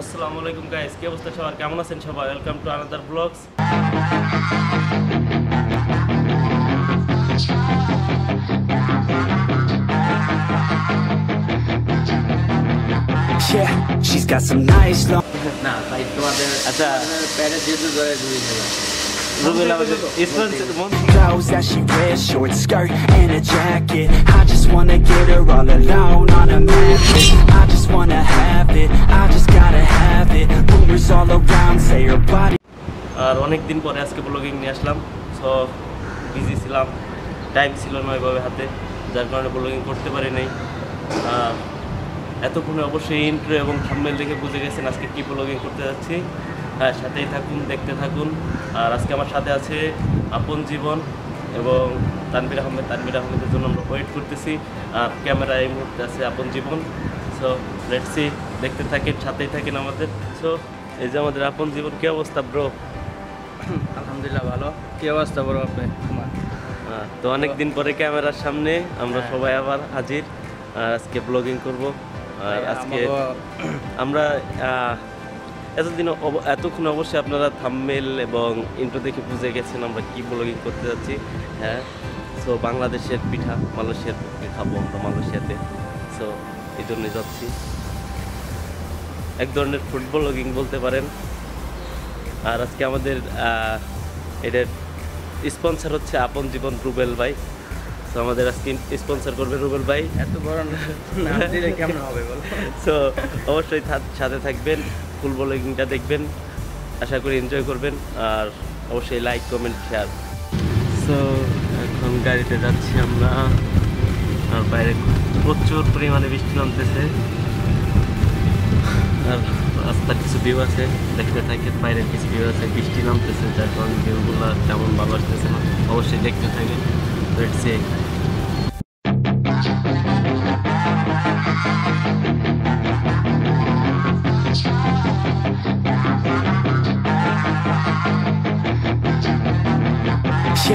আসসালামু আলাইকুম গাইস, কি অবস্থা সবার? কেমন আছেন সবাই? Welcome to another blogs. Yeah, she's got some nice long. না ভাই তোমাদের আচ্ছা প্যারে যেহেতু ধরে দুই খেলা রুবেল আমাদের sponsor Clothes that she wears, short skirt and a jacket. I just wanna get her all alone on a mattress. I just wanna have it, I just gotta have it. Rumors all around say her body. আর অনেক দিন পরে আজকে blogging নিয়ে আসলাম। So busy ছিলাম, time ছিল না ওইভাবে হাতে, যার কারণে ব্লগিং করতে পারি নাই। এতক্ষণে অবশ্যই ইন্ট্রো এবং থাম্বনেল দেখে বুঝে গেছেন আজকে কী ব্লগিং করতে যাচ্ছি। হ্যাঁ, সাথেই থাকুন, দেখতে থাকুন। আর আজকে আমার সাথে আছে আপন জীবন এবং তানভীর আহমেদ। তানভীর আহমেদের জন্য আমরা ওয়েট করতেছি। আর ক্যামেরা এই মুহূর্তে আছে আপন জীবন। সো লেটস সি, দেখতে থাকেন, সাথেই থাকেন আমাদের। সো এই যে আমাদের আপন জীবন, কী অবস্থা ব্রো? আলহামদুলিল্লাহ ভালো। কি অবস্থা বড় আপনি তোমার? তো অনেক দিন পরে ক্যামেরার সামনে আমরা সবাই আবার হাজির। আর আজকে ব্লগিং করব। আর আজকে আমরা এতক্ষণ অবশ্যই আপনারা থাম্বনেল এবং ইন্ট্রো দেখে বুঝে গেছেন আমরা কি ব্লগিং করতে যাচ্ছি। হ্যাঁ, সো বাংলাদেশের পিঠা মালয়েশিয়ার পক্ষে খাবো আমরা মালয়েশিয়াতে। সো এই জন্যই যাচ্ছি। এক ধরনের ফুড ব্লগিং বলতে পারেন। আর আজকে আমাদের এটার স্পন্সর হচ্ছে আপন জীবন রুবেল ভাই। তো আমাদের আজকে স্পন্সর করবে রুবেল ভাই। এত বড় নাম দিলে কেমন হবে বল? সো অবশ্যই সাথে থাকবেন, ফুল ব্লগিংটা দেখবেন, আশা করি এনজয় করবেন। আর অবশ্যই লাইক, কমেন্ট, শেয়ার। সো এখন গাড়িতে যাচ্ছি আমরা। আর বাইরে প্রচুর পরিমাণে বৃষ্টি নামতেছে। আর রাস্তার কিছু ভিউ আছে, দেখতে থাকেন। বাইরের কিছু ভিউ আছে, বৃষ্টি নামতেছে, যার কারণে ভিউগুলো তেমন ভালো আসতেছে না। অবশ্যই দেখতে থাকেন। Let's see.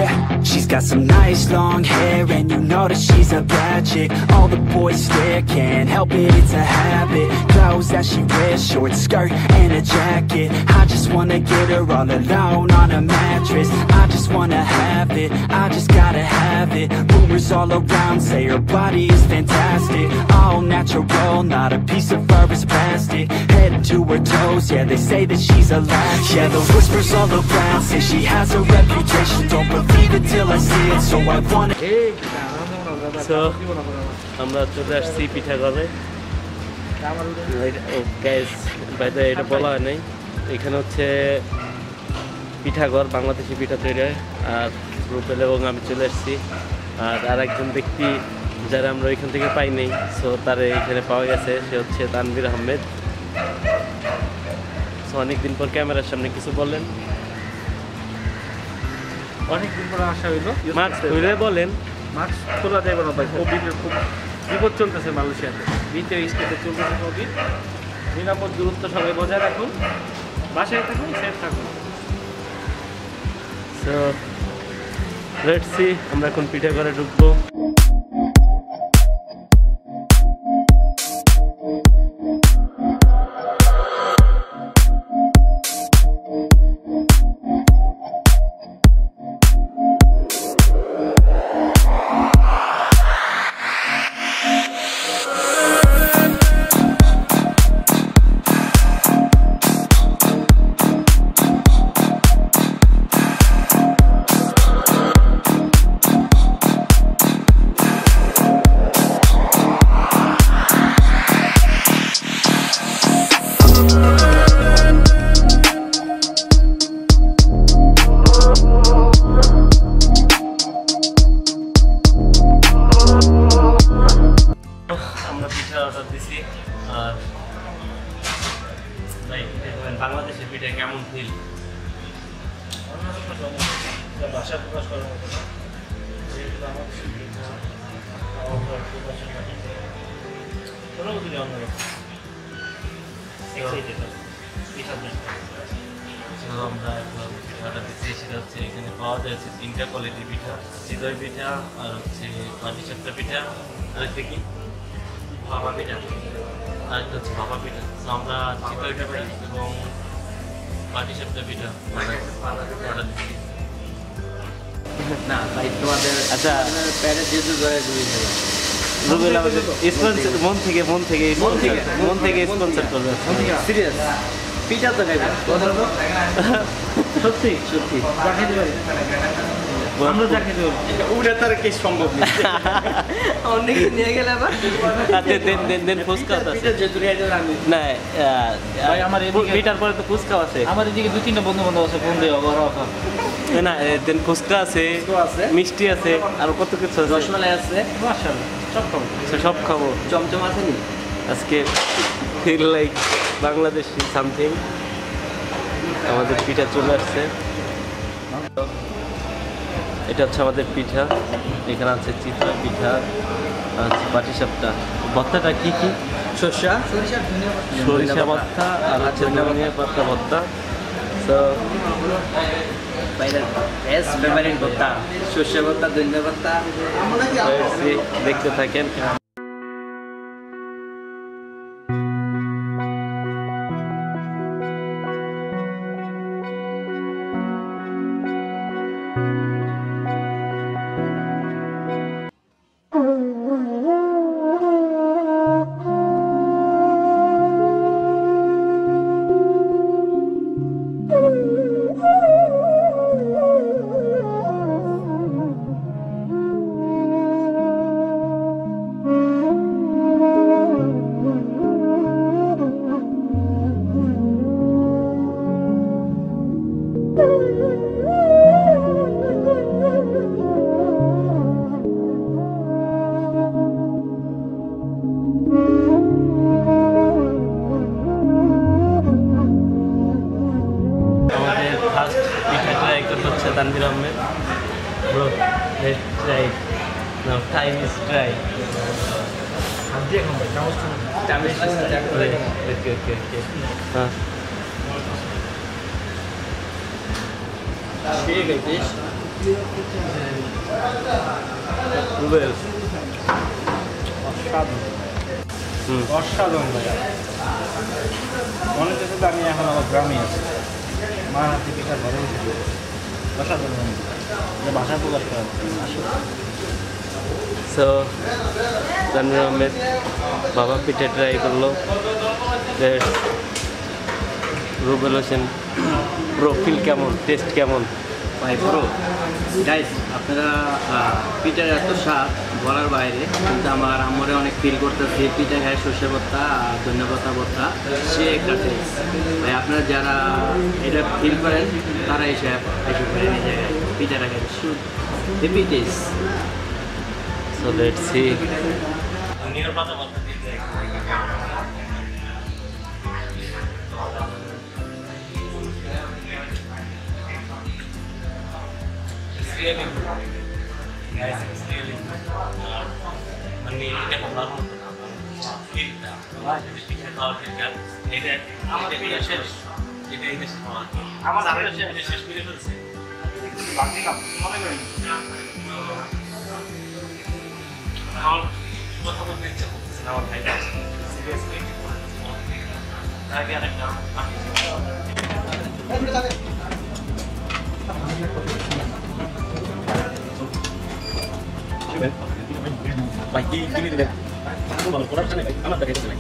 Yeah, she's got some nice long hair, and you know that she's a bad chick. All the boys stare, can't help it, it's a habit. Clothes that she wears, short skirt and a jacket. I just wanna get her all alone on a mattress. I just wanna have it, I just gotta have it. Rumors all around say her body is fantastic. All natural, not a piece of fur is plastic. Head to her toes, yeah, they say that she's a latch. Yeah, the whispers all around say she has a reputation. Don't believe it till I see it, so I wanna. So আমরা চলে আসছি পিঠা ঘরে। এটা বলা হয় নাই, এখানে হচ্ছে পিঠাঘর, বাংলাদেশি পিঠা তৈরি হয়। আর রুবেল এবং আমি চলে আসছি। আর একজন ব্যক্তি যারা আমরা এখান থেকে পাই নাই, সো তারা এখানে পাওয়া গেছে, সে হচ্ছে তানভীর আহমেদ। সো অনেকদিন পর ক্যামেরার সামনে কিছু বললেন। অনেকদিন পরে আসা হইলো। মাস্ক খুলে বলেন। মাস্ক খোলা যাবে না ভাই, কোভিডের খুব বিপদ চলতেছে মালয়েশিয়াতে। দ্বিতীয় স্টেটে চলতেছে কোভিড। নিরাপদ দূরত্ব সবাই বজায় রাখুন, বাসায় থাকুন, সেফ থাকুন। সো লেটস সি, আমরা এখন পিঠা ঘরে ঢুকবো। আমরা পিঠা অর্ডার দিছি। আর বাংলাদেশের পিঠা কেমন ফিল? ভাষা প্রকাশ করার মতো না। অনুভূতি অন্যরকম। আমরা এখন অর্ডার দিচ্ছি, সেটা হচ্ছে এখানে পাওয়া যাচ্ছে 3টা কোয়ালিটির পিঠা, চিতই পিঠা, আর হচ্ছে পাটিসাপটা পিঠা, আর একটা কি ভাপা পিঠা, আর একটা হচ্ছে ভাপা পিঠা। আমরা চিতই পিঠা এবং পাটিসাপটা পিঠা অর্ডার দিচ্ছি। না ভাই তোমাদের আচ্ছা প্যারে যেহেতু ধরে দুই রুবেল আমাদের স্পন্সর মন থেকে স্পন্সর করবে। সিরিয়াস পিঠা তো খাইবে সত্যি সত্যি যা খেতে পারি আমরা যা খেতে পারি ওটা তার কি সম্ভব না অনেকে নিয়ে গেলে আবার দেন ফুচকা আছে পিঠা যেহেতু খাইতে আমি না ভাই, আমার এদিকে- পিঠার পরে তো ফুচকা আছে আমার এদিকে 2-3টা বন্ধু বান্ধব আছে ফোন দিয়ে অগর না দেন ফুচকা আছে আছে মিষ্টি আছে আর কত কিছু আছে রসমালাই আছে মাশাআল্লাহ সব খাবো সব খাবো চমচম আছে নি আজকে ফিল লাইক বাংলাদেশি সামথিং আমাদের পিঠা চলে আসছে এটা হচ্ছে আমাদের পিঠা এখানে আছে চিতই পিঠা আর আছে পাটিসাপটা ভর্তাটা কি কি সরষা সরিষা ভর্তা আর হচ্ছে ধনিয়া পাতা ভর্তা তো বাইরের বেস্ট ফেভারিট ভর্তা সরষা ভর্তা ধনিয়া ভর্তা দেখতে থাকেন আমাদের ফার্স্ট পিঠা ট্রাই করতে হচ্ছে Tanvir Ahmed bro let's try now time is try okay okay okay হ্যাঁ রুবেল অসাধারণ ভাইয়া মনে হচ্ছে তো আমি এখন আমার গ্রামে আছি মা হাতে পিঠা ঘরে উঠে অসাধারণ ভাষা প্রকাশ করা সো তানভীর আহমেদ বাবা পিঠা ট্রাই করলো রুবেল হোসেন প্রোফিল কেমন টেস্ট কেমন ভাই প্রো গাইস আপনারা পিঠার এত স্বাদ বলার বাইরে কিন্তু আমার আমরে অনেক ফিল করতেছে পিঠা খায় সর্ষে ভর্তা আর ধনিয়া পাতা ভর্তা সে একটা টেস্ট ভাই আপনারা যারা এটা ফিল করেন তারা এসে করেন এই জায়গায় পিঠাটা খায় শুধু heavy taste so let's see ভাই কি কিনে দিলেন ভালো করার জন্য আমার কাছে নাই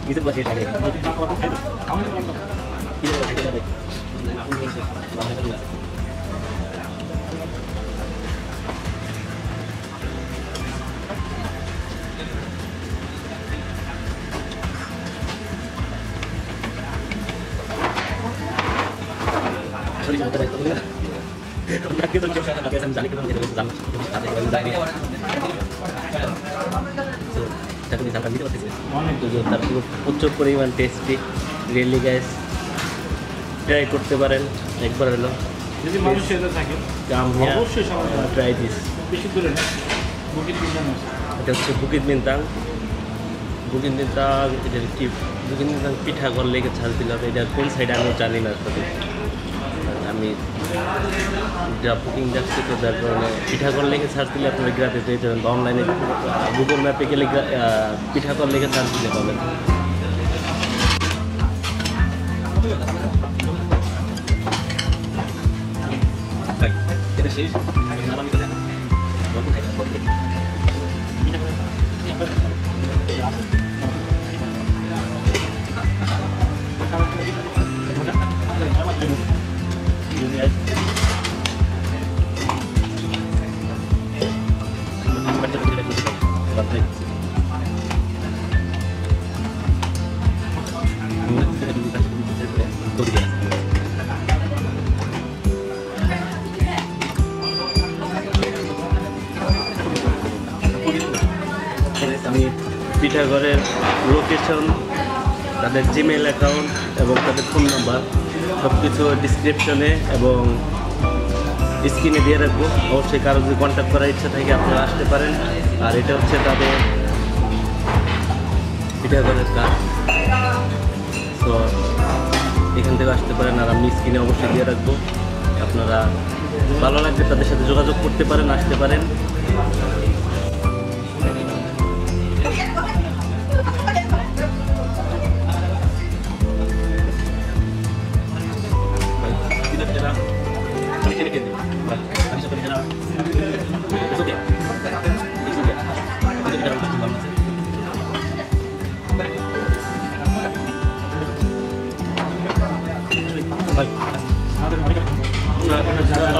নিজের বাসে থাকে সরি বলতে পারি না আপনাকে তো কেউ সাথে আমি জানি কেন যেতে জানি তাতে জানি চাকরি জানটা দিতে পারতেছে অনেক তো তার প্রচুর পরিমাণ টেস্টি রিয়েলি গাইস ট্রাই করতে পারেন একবার হলো যদি মানুষ এলে থাকে অবশ্যই সবাই ট্রাই দিস বেশি দূরে না বুকিট বিজ্ঞান আছে এটা হচ্ছে বুকিত মিন্তাং এটার কি বুকিত মিন্তাং পিঠা ঘর লেগে ছাড় দিলাম এটা কোন সাইডে আমি জানি না আসলে আমি যা বুকিং যাচ্ছি তো যার কারণে পিঠা ঘর লেগে ছাড় দিলে আপনারা গ্রাতে পেয়ে যাবেন বা অনলাইনে গুগল ম্যাপে গেলে পিঠা ঘর লেগে ছাড় দিলে পাবেন আমি পিঠাঘরের লোকেশন, তাদের জিমেইল অ্যাকাউন্ট এবং তাদের ফোন নাম্বার সব কিছু ডিসক্রিপশনে এবং স্ক্রিনে দিয়ে রাখবো। অবশ্যই কারো যদি কন্ট্যাক্ট করার ইচ্ছা থাকে আপনারা আসতে পারেন। আর এটা হচ্ছে তাদের পিঠাঘরের কাজ, তো এখান থেকে আসতে পারেন। আর আমি স্ক্রিনে অবশ্যই দিয়ে রাখবো, আপনারা ভালো লাগবে তাদের সাথে যোগাযোগ করতে পারেন, আসতে পারেন।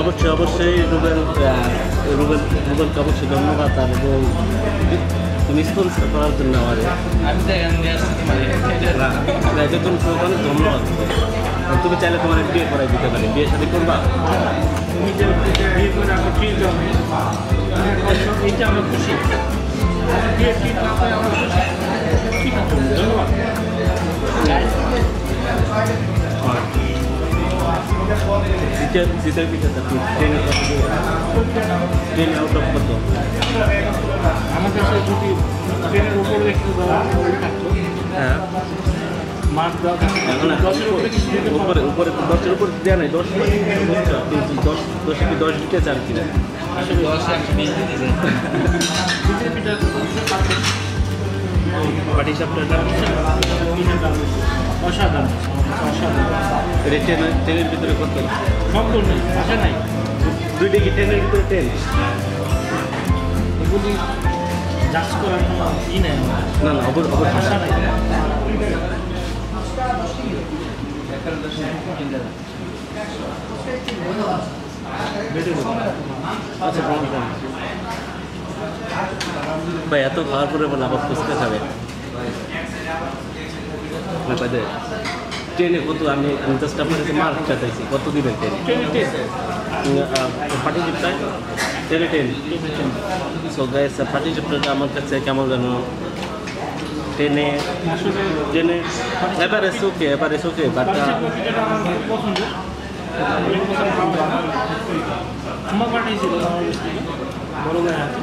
অবশ্যই অবশ্যই রুবেলকে অবশ্যই ধন্যবাদ। আর এবং তুমি স্পন্সর করার জন্য আমাদের অনেক ধন্যবাদ। তুমি চাইলে তোমার বিয়ে করাই দিতে পারি, বিয়ে সাথে করবা। তুমি যে বিয়ে করে আমরা ট্রিট হবে, এইটা আমরা খুশি। বিয়ে ট্রিট না করে আমরা খুশি। ঠিক আছে, ধন্যবাদ। শীতের পিঠাটা ট্রেনে আউট অফ কত? আমার কাছে যদি ট্রেনের উপরে একটু থাকতো, হ্যাঁ মাছ দেওয়া এখন 10-এর উপরে কিছু দিতে উপরে 10-এর উপর দেওয়া নাই, 10 10 কি 10 দিতে চান কিনা? আসলে 10-20 দিতে চাই। শীতের পিঠা পাটি সাপটা অসাধারণ, অসাধারণ। এটা ট্রেনের ভিতরে কত? সম্পূর্ণ ভাষা নাই। দুইটা কি ট্রেনের ভিতরে ট্রেন? এগুলি জাজ করার কোনো ই নেই, না না অবশ্যই ভাষা নাই। আচ্ছা ভাই, এত খাওয়ার পরে বলে আবার ফুচকা খাবে না? পাই ট্রেনে কত? আমি জাস্ট আপনার কাছে মার্কটা চাইছি, কত দিবেন ট্রেনে? পাটি চিপটায় ট্রেনে 10। সো গাইস, পাটি চিপটা আমার কাছে কেমন যেন ট্রেনে এভারেজ ওকে বাট আমার পাঠিয়েছিল বড় ভাই আছে।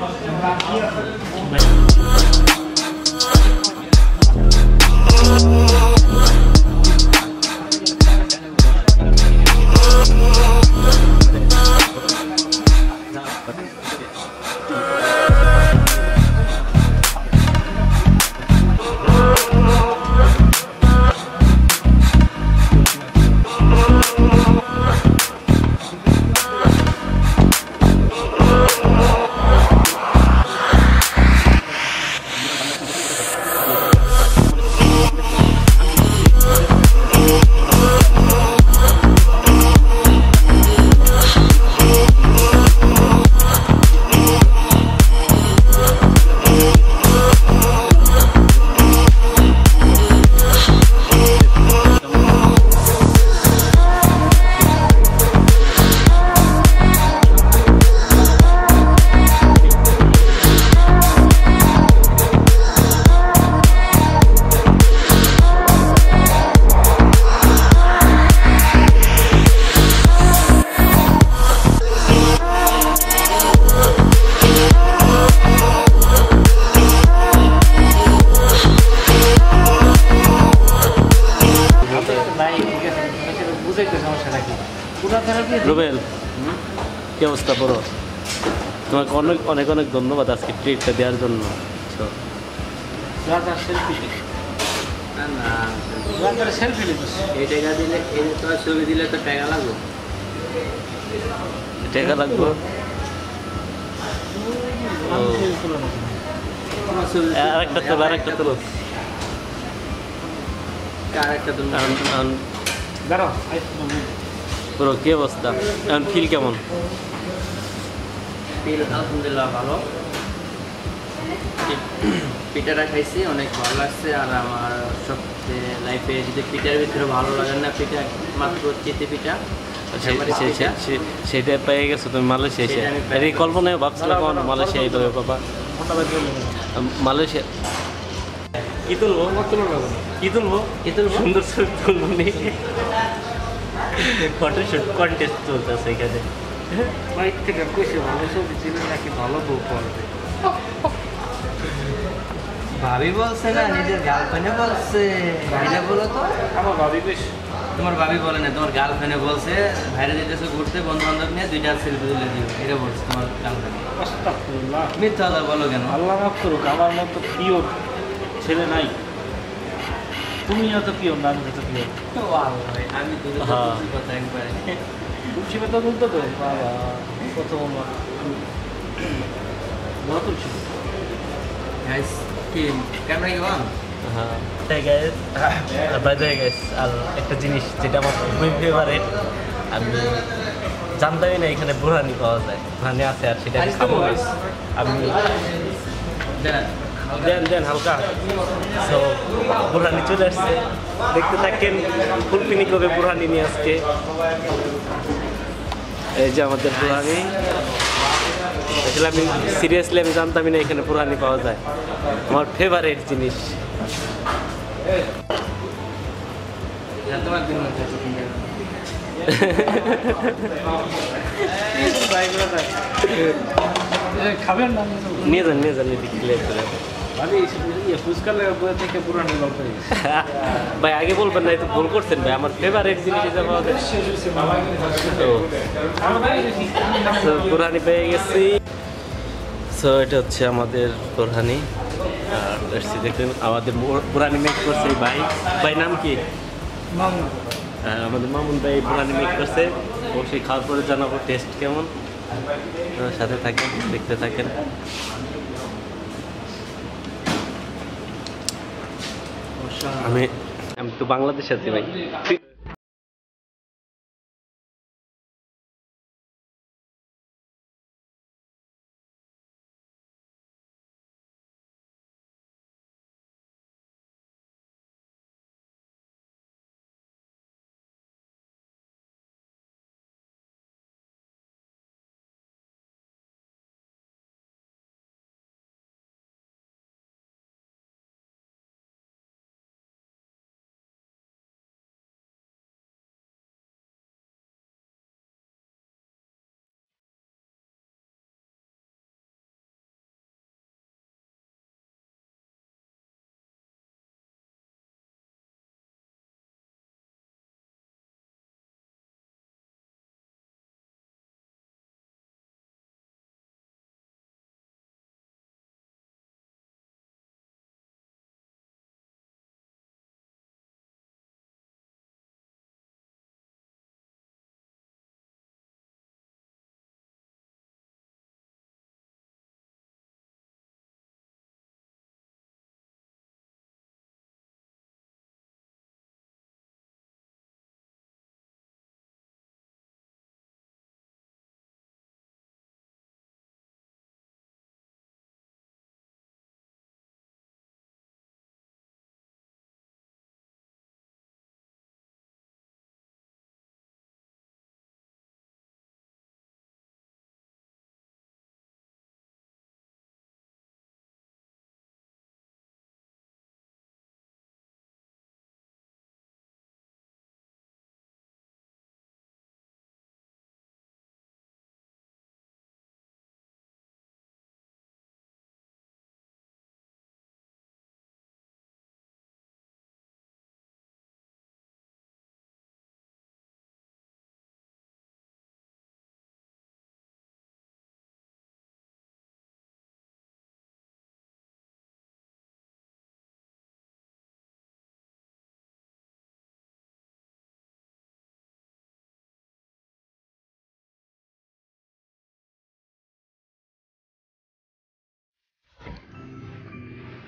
রুবেল, কি অবস্থা? বড় তোমাকে অনেক অনেক অনেক ধন্যবাদ আজকে ট্রিটটা দেওয়ার জন্য। করতেন সেলফি নিতেছি। এই টাকা দিলে এই তো ছবি দিলে তো টাকা লাগবে টাকা লাগবে। তোমার ছবি আরেকটা তোলো, আরেকটা তোলো। আরেকটা তুমি দাঁড়াও পুরো কি অবস্থা, এখন ফিল কেমন? ফিল আলহামদুলিল্লাহ ভালো। পিঠাটা খাইছি অনেক ভালো লাগছে। আর আমার সবচেয়ে লাইফে যদি পিঠার ভিতরে ভালো লাগে না পিঠা মাত্র চিতে পিঠা। সেটা পেয়ে গেছো তুমি মালয়েশিয়া এসে? সেটা আমি পেয়ে এই কল্পনায় ভাবছিলাম কখন মালয়েশিয়া এইভাবে বাবা। মালয়েশিয়া কি তুলবো? কি তুলবো? কি তুলবো? সুন্দর ছবি তুলবো নি। ফটোশুট কন্টেস্ট চলতেছে এখানে। বাইক থেকে কইছে ভালো ছবি তুলে নাকি ভালো বউ পড়বে। ভাবি বলছে না, নিজের গার্লফ্রেন্ডে বলছে। ভাইরা বলো তো। আমার ভাবি বেশ তোমার ভাবি বলে না, তোমার গার্লফ্রেন্ডে বলছে ভাইরা যেতেছে ঘুরতে বন্ধু বান্ধব নিয়ে 2টা সেলফি তুলে দিও, এটা বলছে তোমার গার্লফ্রেন্ড। আস্তাগফিরুল্লাহ। মিথ্যা কথা বলো কেন? আল্লাহ মাফ করুক, আমার মতো পিওর ছেলে নাই। তুমি এত পিওর না, আমি তো পিওর। আমি তো হ্যাঁ। কথা একবারে তুলসী পাতা বলতো তো বাবা, প্রথম বড় তুলসী। গাইস কি ক্যামেরা কি অন? হ্যাঁ বাই দ্য গাইস, আর একটা জিনিস যেটা আমার খুবই ফেভারিট, আমি জানতামই না এখানে বুরহানি পাওয়া যায়। বুরহানি আছে আর সেটা আমি খাবো guys। আমি দেন হালকা। সো বুরহানি চলে আসছে, দেখতে থাকেন। ফুল পিকনিক হবে বুরহানি নিয়ে আজকে। এই যে আমাদের বুরহানি। আসলে আমি সিরিয়াসলি আমি জানতামই না এখানে বুরহানি পাওয়া যায়। আমার ফেভারিট জিনিস। তোমার দিন খাবেন না? নিয়ে যান এদিকে ক্লিয়ার করে। ভাবি ফুচকা বই থেকে পুরানো গল্প হয়ে গেছে। ভাই আগে বলবেন না, এই তো ভুল করছেন ভাই। আমার ফেভারিট জিনিস এটা পাওয়া যায়। তো বুরহানি পেয়ে গেছি। সো এটা হচ্ছে আমাদের বুরহানি। আর এসছি দেখলেন আমাদের বুরহানি মেক করছে ভাই। ভাই নাম কি? আমাদের মামুন ভাই বুরহানি মেক করছে। অবশ্যই খাওয়ার পরে জানাবো টেস্ট কেমন। সাথে থাকেন, দেখতে থাকেন। আমি তো বাংলাদেশে আছি ভাই।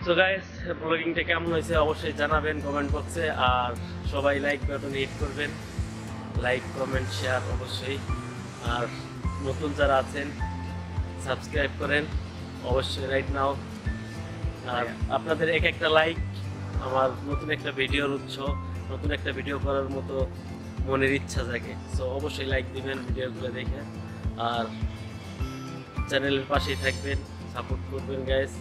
সো গাইস, ব্লগিংটা কেমন হয়েছে অবশ্যই জানাবেন কমেন্ট বক্সে। আর সবাই লাইক বাটন হিট করবেন, লাইক কমেন্ট শেয়ার অবশ্যই। আর নতুন যারা আছেন সাবস্ক্রাইব করেন অবশ্যই রাইট নাও। আর আপনাদের এক একটা লাইক আমার নতুন একটা ভিডিওর উৎস, নতুন একটা ভিডিও করার মতো মনের ইচ্ছা জাগে। সো অবশ্যই লাইক দিবেন ভিডিওগুলো দেখে, আর চ্যানেলের পাশেই থাকবেন, সাপোর্ট করবেন গাইস।